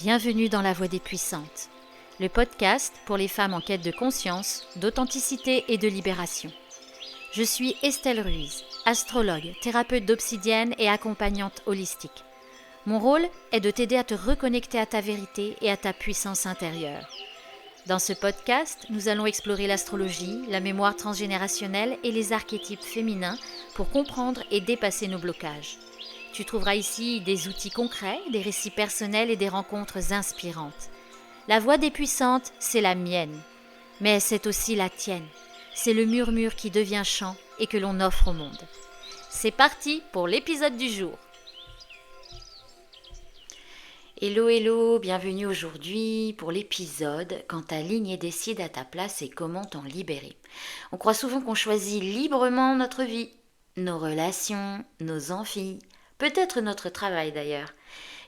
Bienvenue dans La Voix des Puissantes, le podcast pour les femmes en quête de conscience, d'authenticité et de libération. Je suis Estelle Ruiz, astrologue, thérapeute d'obsidienne et accompagnante holistique. Mon rôle est de t'aider à te reconnecter à ta vérité et à ta puissance intérieure. Dans ce podcast, nous allons explorer l'astrologie, la mémoire transgénérationnelle et les archétypes féminins pour comprendre et dépasser nos blocages. Tu trouveras ici des outils concrets, des récits personnels et des rencontres inspirantes. La voix des puissantes, c'est la mienne, mais c'est aussi la tienne. C'est le murmure qui devient chant et que l'on offre au monde. C'est parti pour l'épisode du jour. Hello, hello, bienvenue aujourd'hui pour l'épisode « Quand ta ligne décide à ta place et comment t'en libérer ». On croit souvent qu'on choisit librement notre vie, nos relations, nos envies, peut-être notre travail d'ailleurs,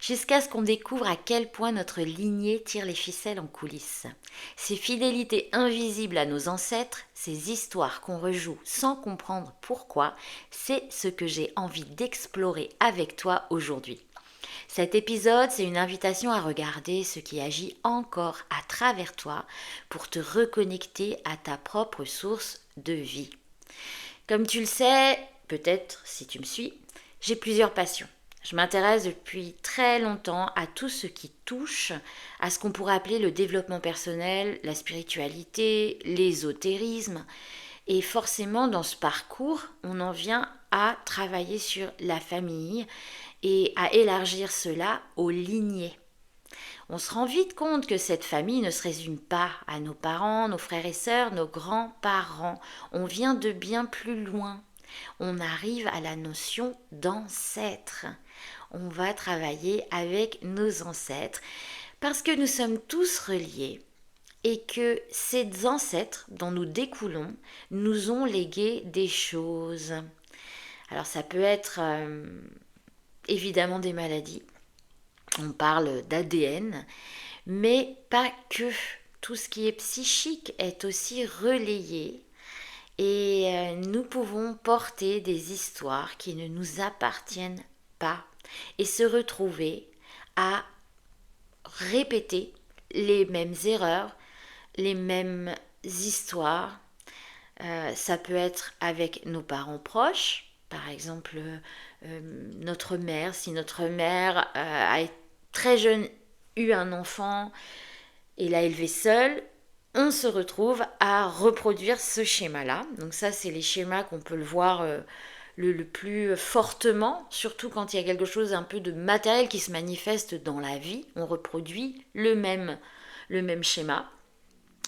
jusqu'à ce qu'on découvre à quel point notre lignée tire les ficelles en coulisses. Ces fidélités invisibles à nos ancêtres, ces histoires qu'on rejoue sans comprendre pourquoi, c'est ce que j'ai envie d'explorer avec toi aujourd'hui. Cet épisode, c'est une invitation à regarder ce qui agit encore à travers toi pour te reconnecter à ta propre source de vie. Comme tu le sais, peut-être si tu me suis, j'ai plusieurs passions. Je m'intéresse depuis très longtemps à tout ce qui touche à ce qu'on pourrait appeler le développement personnel, la spiritualité, l'ésotérisme. Et forcément, dans ce parcours, on en vient à travailler sur la famille et à élargir cela aux lignées. On se rend vite compte que cette famille ne se résume pas à nos parents, nos frères et sœurs, nos grands-parents. On vient de bien plus loin. On arrive à la notion d'ancêtre. On va travailler avec nos ancêtres parce que nous sommes tous reliés et que ces ancêtres dont nous découlons nous ont légué des choses. Alors ça peut être évidemment des maladies. On parle d'ADN, mais pas que. Tout ce qui est psychique est aussi relayé. Et nous pouvons porter des histoires qui ne nous appartiennent pas et se retrouver à répéter les mêmes erreurs, les mêmes histoires. Ça peut être avec nos parents proches, par exemple notre mère. Si notre mère a très jeune eu un enfant et l'a élevé seule, on se retrouve à reproduire ce schéma-là. Donc ça, c'est les schémas qu'on peut le voir le plus fortement, surtout quand il y a quelque chose un peu de matériel qui se manifeste dans la vie. On reproduit le même schéma.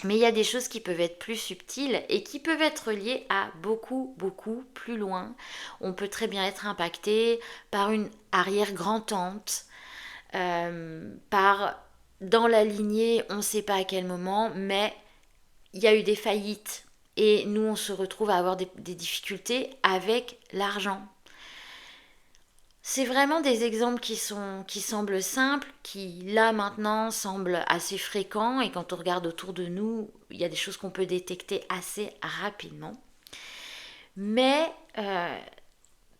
Mais il y a des choses qui peuvent être plus subtiles et qui peuvent être liées à beaucoup, beaucoup plus loin. On peut très bien être impacté par une arrière-grand-tante, dans la lignée, on ne sait pas à quel moment, mais il y a eu des faillites et nous on se retrouve à avoir des difficultés avec l'argent. C'est vraiment des exemples qui semblent simples, qui là maintenant semblent assez fréquents, et quand on regarde autour de nous, il y a des choses qu'on peut détecter assez rapidement. Mais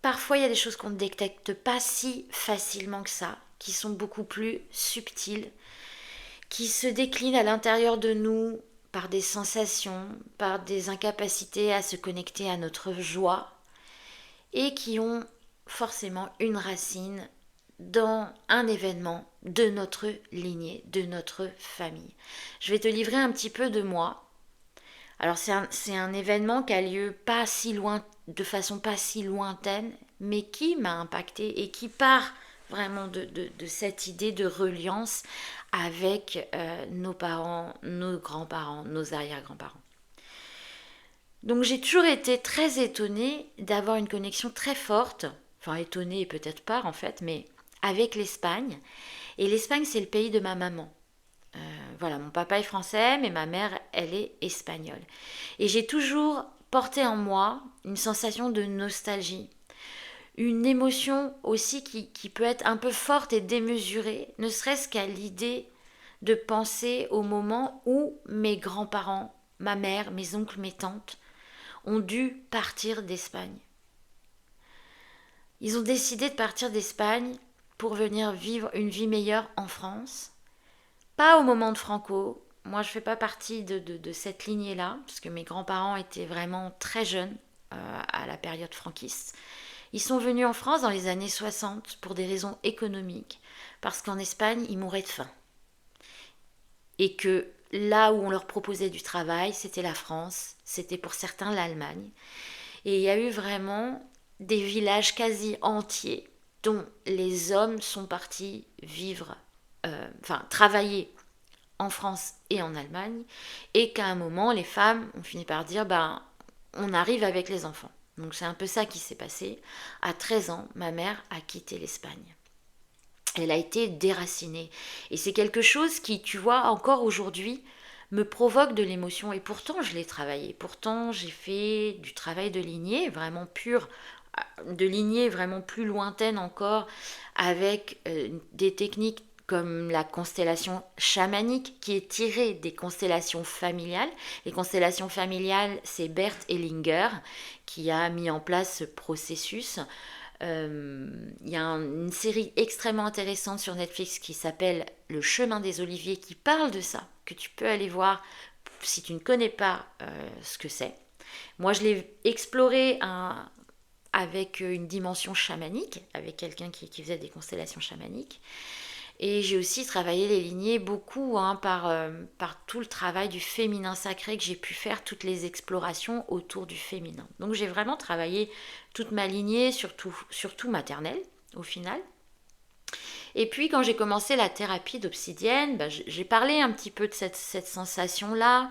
parfois il y a des choses qu'on ne détecte pas si facilement que ça, qui sont beaucoup plus subtiles, qui se déclinent à l'intérieur de nous par des sensations, par des incapacités à se connecter à notre joie, et qui ont forcément une racine dans un événement de notre lignée, de notre famille. Je vais te livrer un petit peu de moi. Alors c'est un événement qui a lieu de façon pas si lointaine, mais qui m'a impactée et qui part vraiment de cette idée de reliance avec nos parents, nos grands-parents, nos arrière-grands-parents. Donc j'ai toujours été très étonnée d'avoir une connexion très forte, enfin étonnée et peut-être pas en fait, mais avec l'Espagne. Et l'Espagne, c'est le pays de ma maman. Voilà, mon papa est français, mais ma mère, elle est espagnole. Et j'ai toujours porté en moi une sensation de nostalgie. Une émotion aussi qui peut être un peu forte et démesurée, ne serait-ce qu'à l'idée de penser au moment où mes grands-parents, ma mère, mes oncles, mes tantes, ont dû partir d'Espagne. Ils ont décidé de partir d'Espagne pour venir vivre une vie meilleure en France. Pas au moment de Franco. Moi, je ne fais pas partie de cette lignée-là, parce que mes grands-parents étaient vraiment très jeunes à la période franquiste. Ils sont venus en France dans les années 60 pour des raisons économiques, parce qu'en Espagne, ils mouraient de faim. Et que là où on leur proposait du travail, c'était la France, c'était pour certains l'Allemagne. Et il y a eu vraiment des villages quasi entiers dont les hommes sont partis vivre, travailler en France et en Allemagne, et qu'à un moment, les femmes ont fini par dire, on arrive avec les enfants. Donc c'est un peu ça qui s'est passé. À 13 ans, ma mère a quitté l'Espagne. Elle a été déracinée. Et c'est quelque chose qui, tu vois, encore aujourd'hui, me provoque de l'émotion. Et pourtant, je l'ai travaillé. Pourtant, j'ai fait du travail de lignée, vraiment pur, de lignée vraiment plus lointaine encore, avec des techniques comme la constellation chamanique qui est tirée des constellations familiales. Les constellations familiales, c'est Bert Hellinger qui a mis en place ce processus. Il y a une série extrêmement intéressante sur Netflix qui s'appelle Le chemin des oliviers qui parle de ça, que tu peux aller voir si tu ne connais pas ce que c'est. Moi, je l'ai exploré avec une dimension chamanique, avec quelqu'un qui faisait des constellations chamaniques. Et j'ai aussi travaillé les lignées beaucoup par tout le travail du féminin sacré que j'ai pu faire, toutes les explorations autour du féminin. Donc j'ai vraiment travaillé toute ma lignée, surtout maternelle au final. Et puis quand j'ai commencé la thérapie d'obsidienne, j'ai parlé un petit peu de cette sensation-là,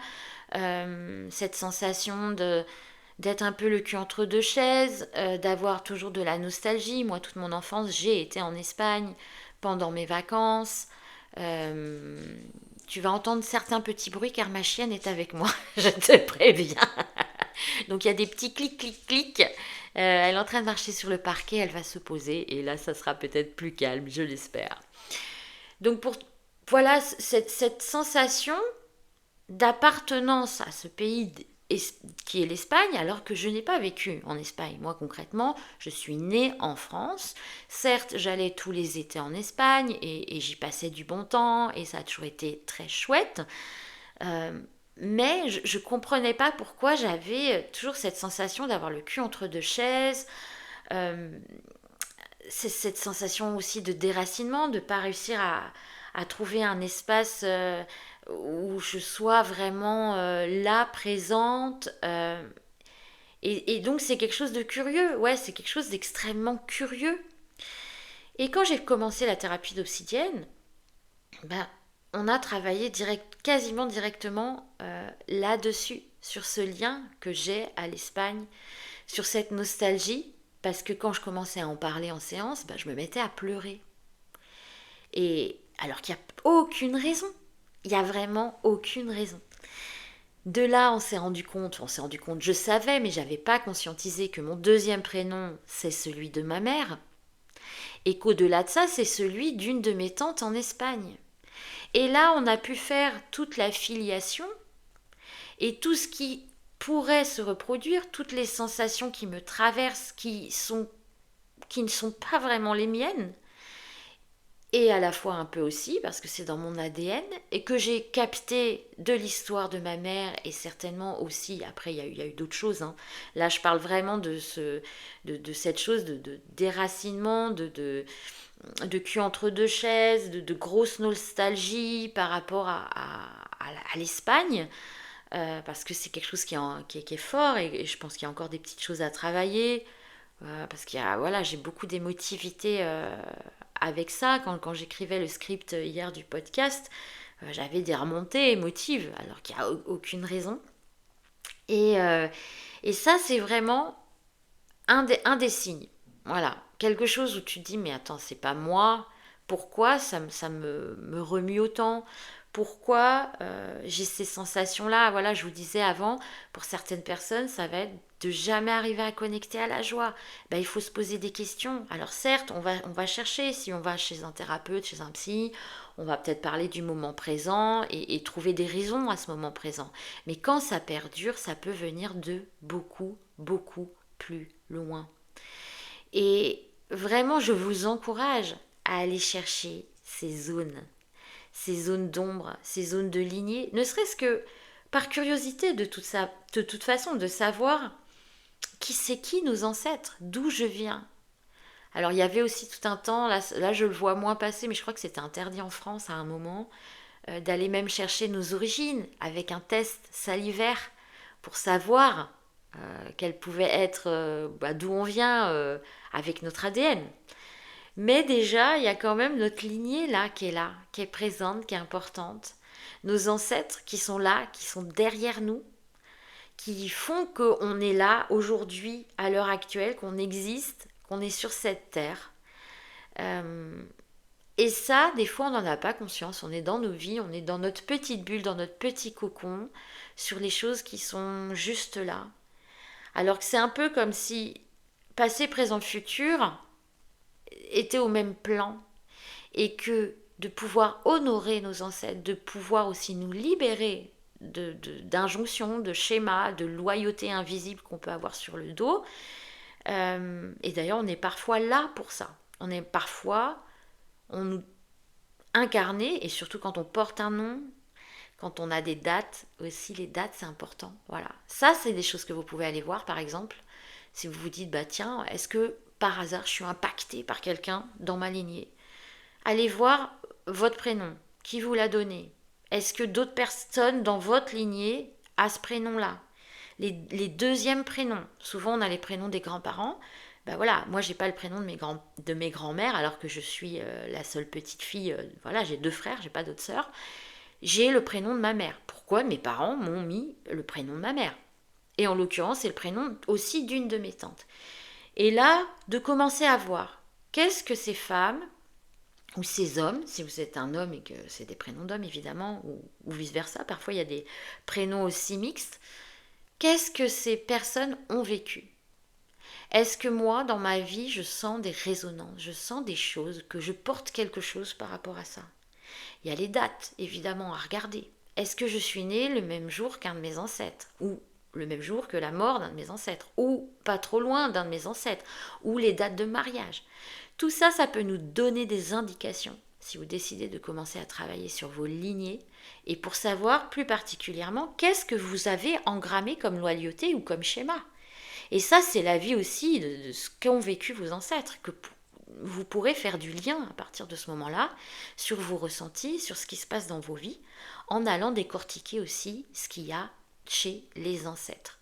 cette sensation d'être un peu le cul entre deux chaises, d'avoir toujours de la nostalgie. Moi, toute mon enfance, j'ai été en Espagne pendant mes vacances. Euh, Tu vas entendre certains petits bruits car ma chienne est avec moi, je te préviens. Donc il y a des petits clics, clics, clics. Elle est en train de marcher sur le parquet, elle va se poser et là ça sera peut-être plus calme, je l'espère. Donc voilà cette sensation d'appartenance à ce pays qui est l'Espagne, alors que je n'ai pas vécu en Espagne. Moi, concrètement, je suis née en France. Certes, j'allais tous les étés en Espagne et j'y passais du bon temps et ça a toujours été très chouette. Mais je ne comprenais pas pourquoi j'avais toujours cette sensation d'avoir le cul entre deux chaises. Euh, c'est cette sensation aussi de déracinement, de ne pas réussir à trouver un espace où je sois vraiment là, présente. Et donc c'est quelque chose de curieux, ouais, c'est quelque chose d'extrêmement curieux. Et quand j'ai commencé la thérapie d'obsidienne, ben, on a travaillé quasiment directement là-dessus, sur ce lien que j'ai à l'Espagne, sur cette nostalgie, parce que quand je commençais à en parler en séance, je me mettais à pleurer. Et alors qu'il n'y a aucune raison. Il n'y a vraiment aucune raison. De là, on s'est rendu compte, je savais, mais j'avais pas conscientisé que mon deuxième prénom, c'est celui de ma mère, et qu'au-delà de ça, c'est celui d'une de mes tantes en Espagne. Et là, on a pu faire toute la filiation, et tout ce qui pourrait se reproduire, toutes les sensations qui me traversent, qui ne sont pas vraiment les miennes, et à la fois un peu aussi parce que c'est dans mon ADN et que j'ai capté de l'histoire de ma mère et certainement aussi, après il y a eu d'autres choses, hein. Là je parle vraiment de cette chose de déracinement, de cul entre deux chaises, de grosse nostalgie par rapport à l'Espagne. Parce que c'est quelque chose qui est fort et je pense qu'il y a encore des petites choses à travailler. Parce qu'il y a, voilà, j'ai beaucoup d'émotivité avec ça. Quand j'écrivais le script hier du podcast, j'avais des remontées émotives, alors qu'il n'y a aucune raison. Et, euh, et ça, c'est vraiment un des signes. Voilà, quelque chose où tu te dis, mais attends, c'est pas moi. Pourquoi ça me remue autant? Pourquoi j'ai ces sensations-là? Voilà, je vous disais avant, pour certaines personnes, ça va être de jamais arriver à connecter à la joie. Il faut se poser des questions. Alors certes, on va chercher, si on va chez un thérapeute, chez un psy, on va peut-être parler du moment présent et trouver des raisons à ce moment présent. Mais quand ça perdure, ça peut venir de beaucoup, beaucoup plus loin. Et vraiment, je vous encourage à aller chercher ces zones, ces zones d'ombre, ces zones de lignée, ne serait-ce que par curiosité de toute façon, de savoir qui c'est qui nos ancêtres, d'où je viens. Alors il y avait aussi tout un temps, là je le vois moins passer, mais je crois que c'était interdit en France à un moment, d'aller même chercher nos origines avec un test salivaire pour savoir quelle pouvait être, d'où on vient avec notre ADN. Mais déjà, il y a quand même notre lignée là, qui est présente, qui est importante. Nos ancêtres qui sont là, qui sont derrière nous, qui font qu'on est là aujourd'hui, à l'heure actuelle, qu'on existe, qu'on est sur cette terre. Euh, et ça, des fois, on n'en a pas conscience. On est dans nos vies, on est dans notre petite bulle, dans notre petit cocon, sur les choses qui sont juste là. Alors que c'est un peu comme si passé, présent, futur étaient au même plan. Et que de pouvoir honorer nos ancêtres, de pouvoir aussi nous libérer d'injonctions, de schémas, de loyauté invisible qu'on peut avoir sur le dos. Et d'ailleurs, on est parfois là pour ça. On nous incarné, et surtout quand on porte un nom, quand on a des dates, aussi les dates c'est important. Voilà. Ça, c'est des choses que vous pouvez aller voir, par exemple, si vous vous dites, bah tiens, est-ce que par hasard je suis impactée par quelqu'un dans ma lignée? Allez voir votre prénom, qui vous l'a donné. Est-ce que d'autres personnes dans votre lignée a ce prénom-là? Les deuxièmes prénoms, souvent on a les prénoms des grands-parents. Ben voilà, moi j'ai pas le prénom de mes grands-mères alors que je suis la seule petite fille. Voilà, j'ai 2 frères, j'ai pas d'autres sœurs. J'ai le prénom de ma mère. Pourquoi mes parents m'ont mis le prénom de ma mère? Et en l'occurrence, c'est le prénom aussi d'une de mes tantes. Et là, de commencer à voir qu'est-ce que ces femmes ou ces hommes, si vous êtes un homme et que c'est des prénoms d'hommes évidemment, ou vice-versa, parfois il y a des prénoms aussi mixtes, qu'est-ce que ces personnes ont vécu? Est-ce que moi, dans ma vie, je sens des résonances, je sens des choses, que je porte quelque chose par rapport à ça? Il y a les dates, évidemment, à regarder. Est-ce que je suis née le même jour qu'un de mes ancêtres? Ou le même jour que la mort d'un de mes ancêtres? Ou pas trop loin d'un de mes ancêtres? Ou les dates de mariage? Tout ça, ça peut nous donner des indications si vous décidez de commencer à travailler sur vos lignées et pour savoir plus particulièrement qu'est-ce que vous avez engrammé comme loyauté ou comme schéma. Et ça, c'est la vie aussi de ce qu'ont vécu vos ancêtres, que vous pourrez faire du lien à partir de ce moment-là sur vos ressentis, sur ce qui se passe dans vos vies, en allant décortiquer aussi ce qu'il y a chez les ancêtres.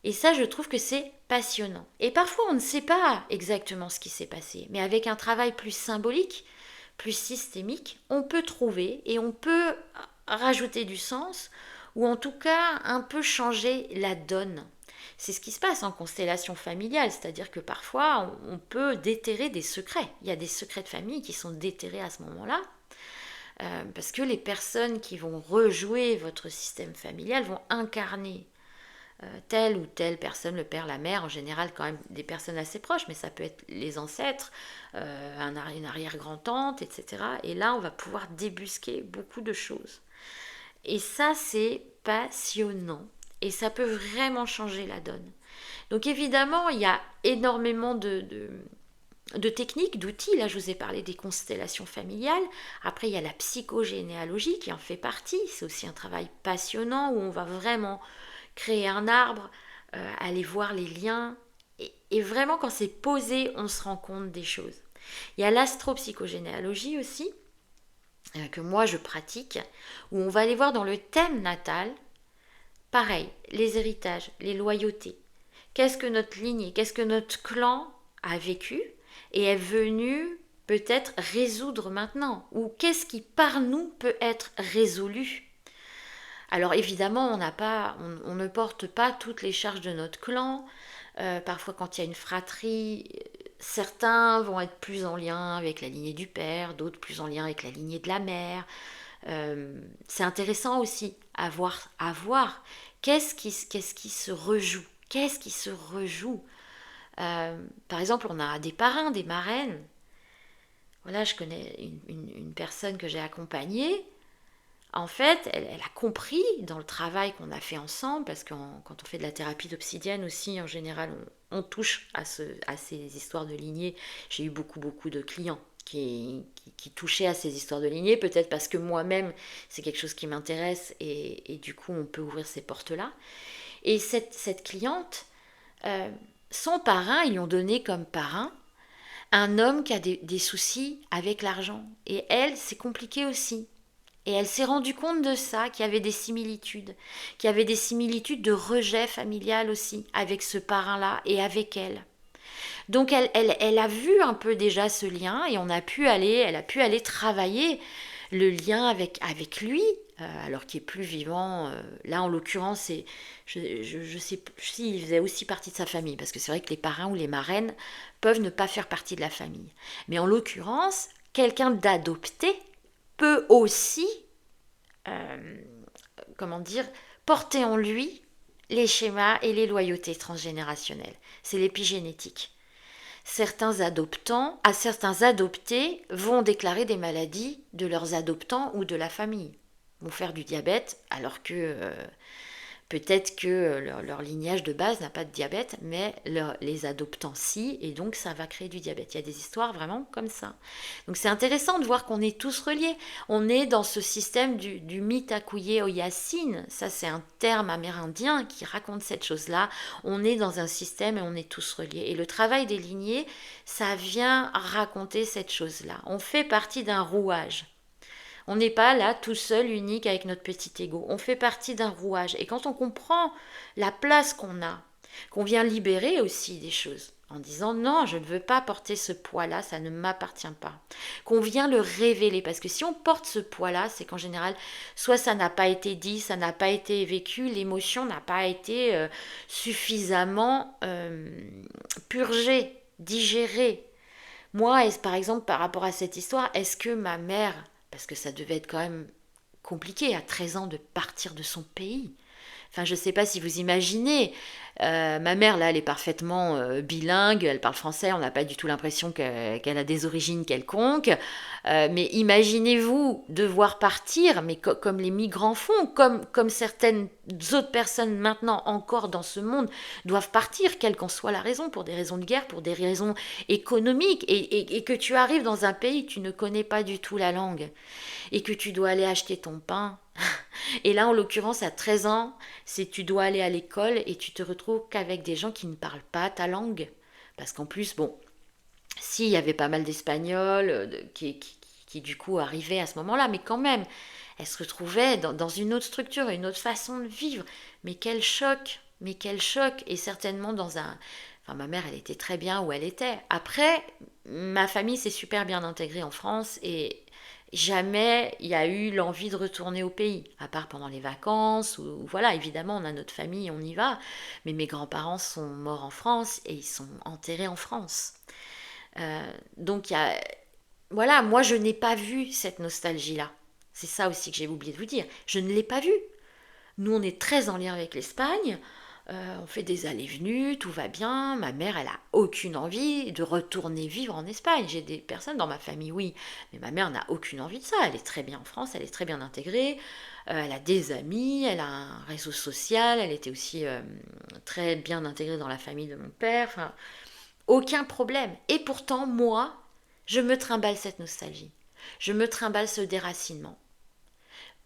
Et ça, je trouve que c'est passionnant. Et parfois, on ne sait pas exactement ce qui s'est passé, mais avec un travail plus symbolique, plus systémique, on peut trouver et on peut rajouter du sens, ou en tout cas un peu changer la donne. C'est ce qui se passe en constellation familiale, c'est-à-dire que parfois on peut déterrer des secrets. Il y a des secrets de famille qui sont déterrés à ce moment-là, parce que les personnes qui vont rejouer votre système familial vont incarner telle ou telle personne, le père, la mère, en général quand même des personnes assez proches, mais ça peut être les ancêtres, une arrière-grand-tante, etc. Et là, on va pouvoir débusquer beaucoup de choses. Et ça, c'est passionnant. Et ça peut vraiment changer la donne. Donc évidemment, il y a énormément de techniques, d'outils. Là, je vous ai parlé des constellations familiales. Après, il y a la psychogénéalogie qui en fait partie. C'est aussi un travail passionnant où on va vraiment créer un arbre, aller voir les liens. Et vraiment, quand c'est posé, on se rend compte des choses. Il y a l'astropsychogénéalogie aussi, que moi je pratique, où on va aller voir dans le thème natal, pareil, les héritages, les loyautés. Qu'est-ce que notre lignée, qu'est-ce que notre clan a vécu et est venu peut-être résoudre maintenant? Ou qu'est-ce qui par nous peut être résolu? Alors évidemment, on ne porte pas toutes les charges de notre clan. Parfois, quand il y a une fratrie, certains vont être plus en lien avec la lignée du père, d'autres plus en lien avec la lignée de la mère. C'est intéressant aussi à voir qu'est-ce qui se rejoue. Qu'est-ce qui se rejoue? Par exemple, on a des parrains, des marraines. Voilà, je connais une personne que j'ai accompagnée. En fait, elle a compris dans le travail qu'on a fait ensemble, parce que quand on fait de la thérapie d'obsidienne aussi, en général, on touche à ces histoires de lignée. J'ai eu beaucoup de clients qui touchaient à ces histoires de lignée, peut-être parce que moi-même, c'est quelque chose qui m'intéresse et du coup, on peut ouvrir ces portes-là. Et cette cliente, son parrain, ils lui ont donné comme parrain un homme qui a des soucis avec l'argent. Et elle, c'est compliqué aussi. Et elle s'est rendue compte de ça, qu'il y avait des similitudes, qu'il y avait des similitudes de rejet familial aussi avec ce parrain-là et avec elle. Donc elle a vu un peu déjà ce lien et elle a pu aller travailler le lien avec lui, alors qu'il est plus vivant. Là, en l'occurrence, je sais s'il faisait aussi partie de sa famille, parce que c'est vrai que les parrains ou les marraines peuvent ne pas faire partie de la famille. Mais en l'occurrence, quelqu'un d'adopté peut aussi, comment dire, porter en lui les schémas et les loyautés transgénérationnelles. C'est l'épigénétique. Certains adoptés vont déclarer des maladies de leurs adoptants ou de la famille, vont faire du diabète alors que peut-être que leur lignage de base n'a pas de diabète, mais les adoptants si, et donc ça va créer du diabète. Il y a des histoires vraiment comme ça. Donc c'est intéressant de voir qu'on est tous reliés. On est dans ce système du Mitakuye Oyasin, ça c'est un terme amérindien qui raconte cette chose-là. On est dans un système et on est tous reliés. Et le travail des lignées, ça vient raconter cette chose-là. On fait partie d'un rouage. On n'est pas là tout seul, unique avec notre petit ego. On fait partie d'un rouage. Et quand on comprend la place qu'on a, qu'on vient libérer aussi des choses, en disant non, je ne veux pas porter ce poids-là, ça ne m'appartient pas. Qu'on vient le révéler. Parce que si on porte ce poids-là, c'est qu'en général, soit ça n'a pas été dit, ça n'a pas été vécu, l'émotion n'a pas été suffisamment purgée, digérée. Moi, par exemple, par rapport à cette histoire, est-ce que ma mère, parce que ça devait être quand même compliqué à 13 ans de partir de son pays. Enfin, je ne sais pas si vous imaginez. Ma mère, là, elle est parfaitement bilingue, elle parle français, on n'a pas du tout l'impression qu'elle a des origines quelconques. Mais imaginez-vous devoir partir, mais comme les migrants font, comme certaines autres personnes maintenant encore dans ce monde doivent partir, quelle qu'en soit la raison, pour des raisons de guerre, pour des raisons économiques, et que tu arrives dans un pays, tu ne connais pas du tout la langue, et que tu dois aller acheter ton pain. Et là, en l'occurrence, à 13 ans, c'est tu dois aller à l'école et tu te retrouves qu'avec des gens qui ne parlent pas ta langue. Parce qu'en plus, bon, si, il y avait pas mal d'Espagnols qui du coup arrivaient à ce moment-là, mais quand même, elle se retrouvait dans une autre structure, une autre façon de vivre. Mais quel choc, mais quel choc. Et certainement dans un... Enfin, ma mère, elle était très bien où elle était. Après, ma famille s'est super bien intégrée en France et jamais il y a eu l'envie de retourner au pays, à part pendant les vacances, ou voilà, évidemment, on a notre famille, on y va, mais mes grands-parents sont morts en France et ils sont enterrés en France. Donc, voilà, moi, je n'ai pas vu cette nostalgie-là. C'est ça aussi que j'ai oublié de vous dire. Je ne l'ai pas vue. Nous, on est très en lien avec l'Espagne. On fait des allées-venues, tout va bien. Ma mère, elle a aucune envie de retourner vivre en Espagne. J'ai des personnes dans ma famille, oui, mais ma mère n'a aucune envie de ça. Elle est très bien en France, elle est très bien intégrée. Elle a des amis, elle a un réseau social. Elle était aussi très bien intégrée dans la famille de mon père. Enfin, aucun problème. Et pourtant, moi, je me trimballe cette nostalgie. Je me trimballe ce déracinement.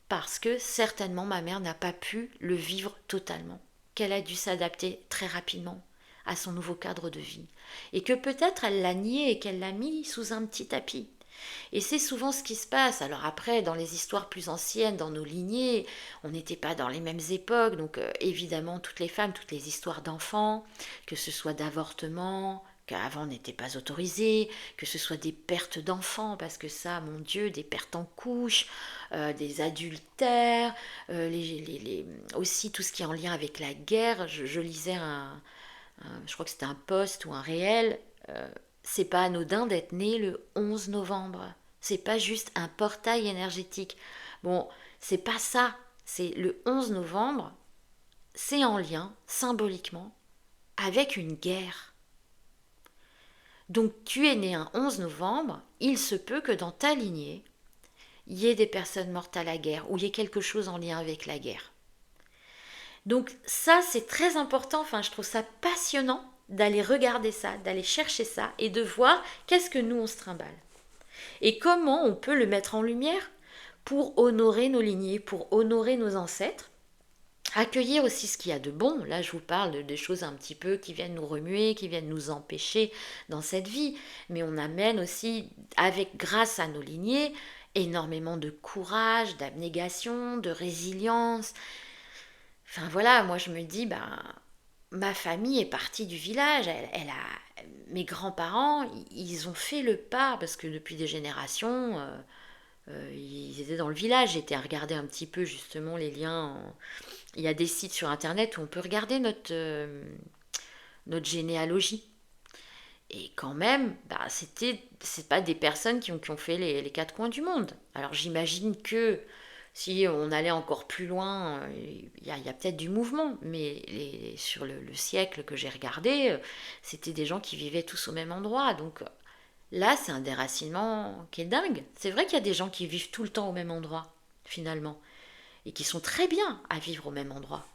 Parce que certainement ma mère n'a pas pu le vivre totalement, qu'elle a dû s'adapter très rapidement à son nouveau cadre de vie, et que peut-être elle l'a nié et qu'elle l'a mis sous un petit tapis. Et c'est souvent ce qui se passe. Alors après, dans les histoires plus anciennes, dans nos lignées, on n'était pas dans les mêmes époques, donc évidemment toutes les femmes, toutes les histoires d'enfants, que ce soit d'avortement, qu'avant n'était pas autorisé, que ce soit des pertes d'enfants, parce que ça, mon Dieu, des pertes en couche, des adultères, aussi tout ce qui est en lien avec la guerre. Je lisais je crois que c'était un post ou un réel, c'est pas anodin d'être né le 11 novembre. C'est pas juste un portail énergétique. Bon, c'est pas ça. C'est le 11 novembre, c'est en lien, symboliquement, avec une guerre. Donc tu es né un 11 novembre, il se peut que dans ta lignée, il y ait des personnes mortes à la guerre, ou il y ait quelque chose en lien avec la guerre. Donc ça, c'est très important, enfin je trouve ça passionnant d'aller regarder ça, d'aller chercher ça et de voir qu'est-ce que nous on se trimballe. Et comment on peut le mettre en lumière pour honorer nos lignées, pour honorer nos ancêtres. Accueillir aussi ce qu'il y a de bon. Là, je vous parle des choses un petit peu qui viennent nous remuer, qui viennent nous empêcher dans cette vie. Mais on amène aussi, grâce à nos lignées, énormément de courage, d'abnégation, de résilience. Enfin voilà, moi je me dis, ma famille est partie du village. Mes grands-parents, ils ont fait le pas parce que depuis des générations, ils étaient dans le village. J'étais à regarder un petit peu justement les liens. Il y a des sites sur internet où on peut regarder notre généalogie. Et quand même, c'est pas des personnes qui ont fait les quatre coins du monde. Alors j'imagine que si on allait encore plus loin, il y a peut-être du mouvement, mais sur le siècle que j'ai regardé, c'était des gens qui vivaient tous au même endroit. Donc là, c'est un déracinement qui est dingue. C'est vrai qu'il y a des gens qui vivent tout le temps au même endroit, finalement, et qui sont très bien à vivre au même endroit.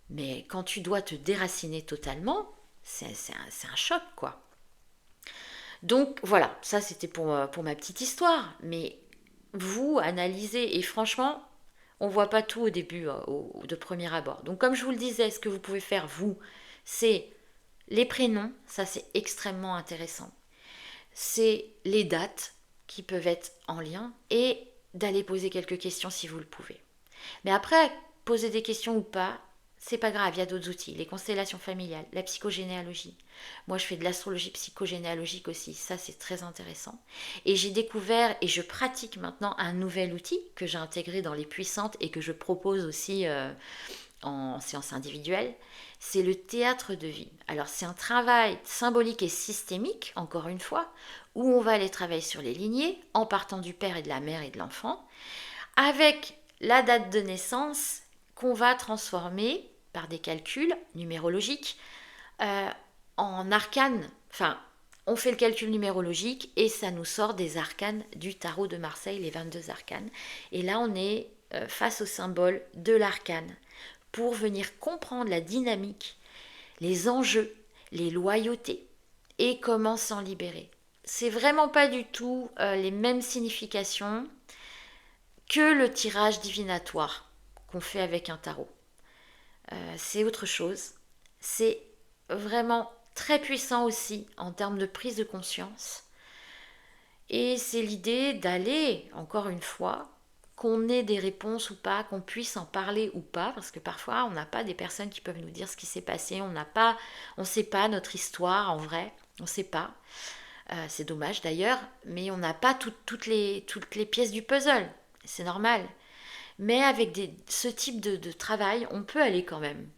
Mais quand tu dois te déraciner totalement, c'est un choc, quoi. Donc voilà, ça c'était pour ma petite histoire. Mais vous analysez, et franchement, on ne voit pas tout au début, de premier abord. Donc comme je vous le disais, ce que vous pouvez faire, vous, c'est les prénoms, ça c'est extrêmement intéressant. C'est les dates qui peuvent être en lien et d'aller poser quelques questions si vous le pouvez. Mais après, poser des questions ou pas, c'est pas grave, il y a d'autres outils. Les constellations familiales, la psychogénéalogie. Moi, je fais de l'astrologie psychogénéalogique aussi, ça c'est très intéressant. Et j'ai découvert et je pratique maintenant un nouvel outil que j'ai intégré dans les puissantes et que je propose aussi en séance individuelle. C'est le théâtre de vie. Alors c'est un travail symbolique et systémique, encore une fois, où on va aller travailler sur les lignées, en partant du père et de la mère et de l'enfant, avec la date de naissance qu'on va transformer par des calculs numérologiques en arcanes. Enfin, on fait le calcul numérologique et ça nous sort des arcanes du tarot de Marseille, les 22 arcanes. Et là, on est face au symbole de l'arcane pour venir comprendre la dynamique, les enjeux, les loyautés et comment s'en libérer. C'est vraiment pas du tout les mêmes significations que le tirage divinatoire qu'on fait avec un tarot. C'est autre chose. C'est vraiment très puissant aussi en termes de prise de conscience. Et c'est l'idée d'aller, encore une fois, qu'on ait des réponses ou pas, qu'on puisse en parler ou pas, parce que parfois on n'a pas des personnes qui peuvent nous dire ce qui s'est passé, on ne sait pas notre histoire en vrai, on ne sait pas. C'est dommage d'ailleurs, mais on n'a pas toutes les pièces du puzzle, c'est normal. Mais avec ce type de travail, on peut aller quand même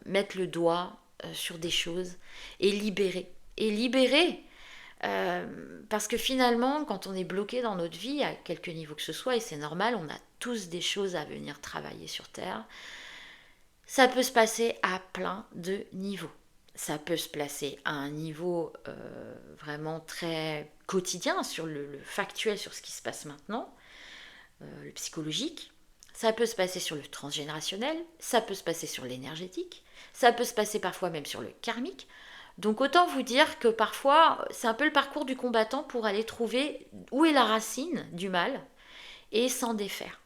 mettre le doigt sur des choses et libérer. Et libérer, parce que finalement, quand on est bloqué dans notre vie, à quelque niveau que ce soit, et c'est normal, on a tous des choses à venir travailler sur Terre, ça peut se passer à plein de niveaux. Ça peut se placer à un niveau vraiment très quotidien, sur le factuel, sur ce qui se passe maintenant, le psychologique. Ça peut se passer sur le transgénérationnel, ça peut se passer sur l'énergétique, ça peut se passer parfois même sur le karmique. Donc autant vous dire que parfois, c'est un peu le parcours du combattant pour aller trouver où est la racine du mal et s'en défaire.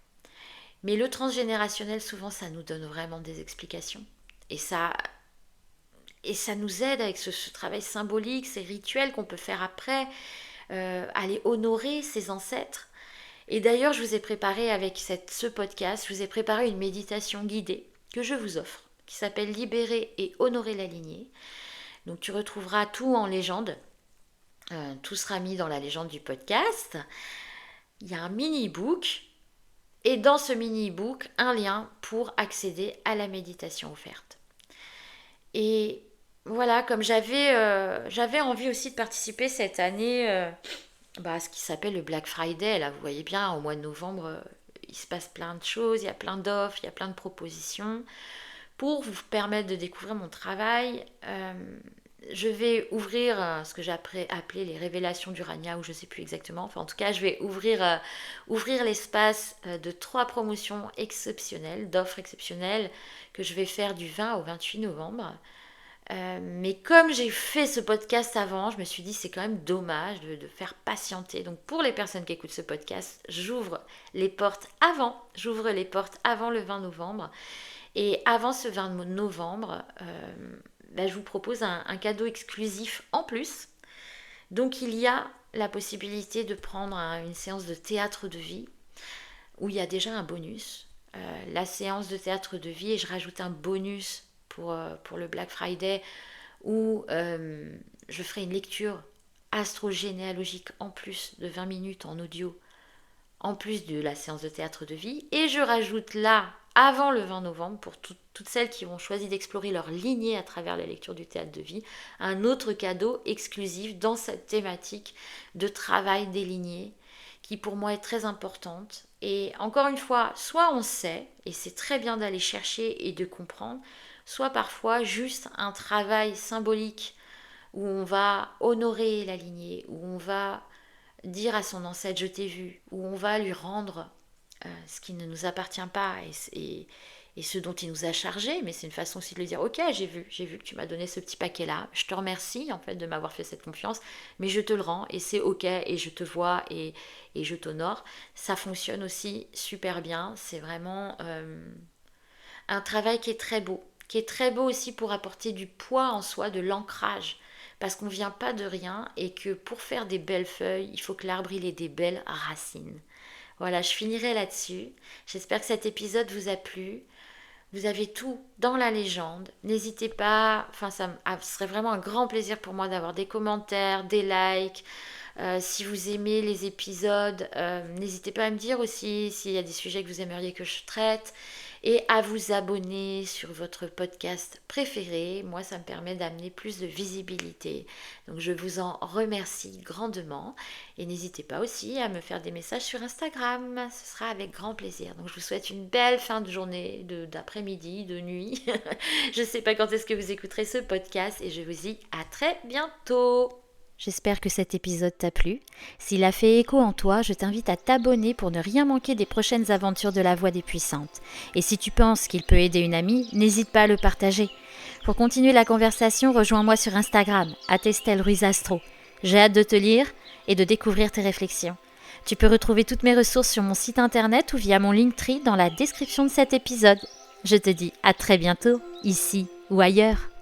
Mais le transgénérationnel, souvent, ça nous donne vraiment des explications. Et ça nous aide avec ce travail symbolique, ces rituels qu'on peut faire après, aller honorer ses ancêtres. Et d'ailleurs, je vous ai préparé avec ce podcast, je vous ai préparé une méditation guidée que je vous offre, qui s'appelle Libérer et honorer la lignée. Donc tu retrouveras tout en légende, tout sera mis dans la légende du podcast. Il y a un mini-book, et dans ce mini-book, un lien pour accéder à la méditation offerte. Et voilà, comme j'avais envie aussi de participer cette année à ce qui s'appelle le Black Friday. Là, vous voyez bien, au mois de novembre, il se passe plein de choses, il y a plein d'offres, il y a plein de propositions. Pour vous permettre de découvrir mon travail, je vais ouvrir ce que j'ai appelé les révélations d'Urania, ou je ne sais plus exactement. Enfin, en tout cas, je vais ouvrir l'espace de 3 promotions exceptionnelles, d'offres exceptionnelles que je vais faire du 20 au 28 novembre. Mais comme j'ai fait ce podcast avant, je me suis dit c'est quand même dommage de faire patienter. Donc pour les personnes qui écoutent ce podcast, j'ouvre les portes avant le 20 novembre. Et avant ce 20 novembre, je vous propose un cadeau exclusif en plus. Donc il y a la possibilité de prendre une séance de théâtre de vie où il y a déjà un bonus. La séance de théâtre de vie, et je rajoute un bonus pour le Black Friday où je ferai une lecture astrogénéalogique en plus de 20 minutes en audio, en plus de la séance de théâtre de vie. Et je rajoute là, avant le 20 novembre, pour toutes celles qui ont choisi d'explorer leur lignée à travers la lecture du théâtre de vie, un autre cadeau exclusif dans cette thématique de travail des lignées, qui pour moi est très importante. Et encore une fois, soit on sait, et c'est très bien d'aller chercher et de comprendre, soit parfois juste un travail symbolique où on va honorer la lignée, où on va dire à son ancêtre je t'ai vu, où on va lui rendre ce qui ne nous appartient pas et ce dont il nous a chargé, mais c'est une façon aussi de lui dire ok, j'ai vu que tu m'as donné ce petit paquet là, je te remercie en fait de m'avoir fait cette confiance, mais je te le rends et c'est ok et je te vois et je t'honore. Ça fonctionne aussi super bien, c'est vraiment un travail qui est très beau, aussi pour apporter du poids en soi, de l'ancrage, parce qu'on ne vient pas de rien et que pour faire des belles feuilles, il faut que l'arbre il ait des belles racines. Voilà, je finirai là-dessus. J'espère que cet épisode vous a plu. Vous avez tout dans la légende. N'hésitez pas, ce serait vraiment un grand plaisir pour moi d'avoir des commentaires, des likes. Si vous aimez les épisodes, n'hésitez pas à me dire aussi s'il y a des sujets que vous aimeriez que je traite et à vous abonner sur votre podcast préféré. Moi, ça me permet d'amener plus de visibilité. Donc, je vous en remercie grandement. Et n'hésitez pas aussi à me faire des messages sur Instagram. Ce sera avec grand plaisir. Donc, je vous souhaite une belle fin de journée, d'après-midi, de nuit. Je ne sais pas quand est-ce que vous écouterez ce podcast et je vous dis à très bientôt. J'espère que cet épisode t'a plu. S'il a fait écho en toi, je t'invite à t'abonner pour ne rien manquer des prochaines aventures de la Voix des Puissantes. Et si tu penses qu'il peut aider une amie, n'hésite pas à le partager. Pour continuer la conversation, rejoins-moi sur Instagram, @EstelleRuizAstro. J'ai hâte de te lire et de découvrir tes réflexions. Tu peux retrouver toutes mes ressources sur mon site internet ou via mon Linktree dans la description de cet épisode. Je te dis à très bientôt, ici ou ailleurs.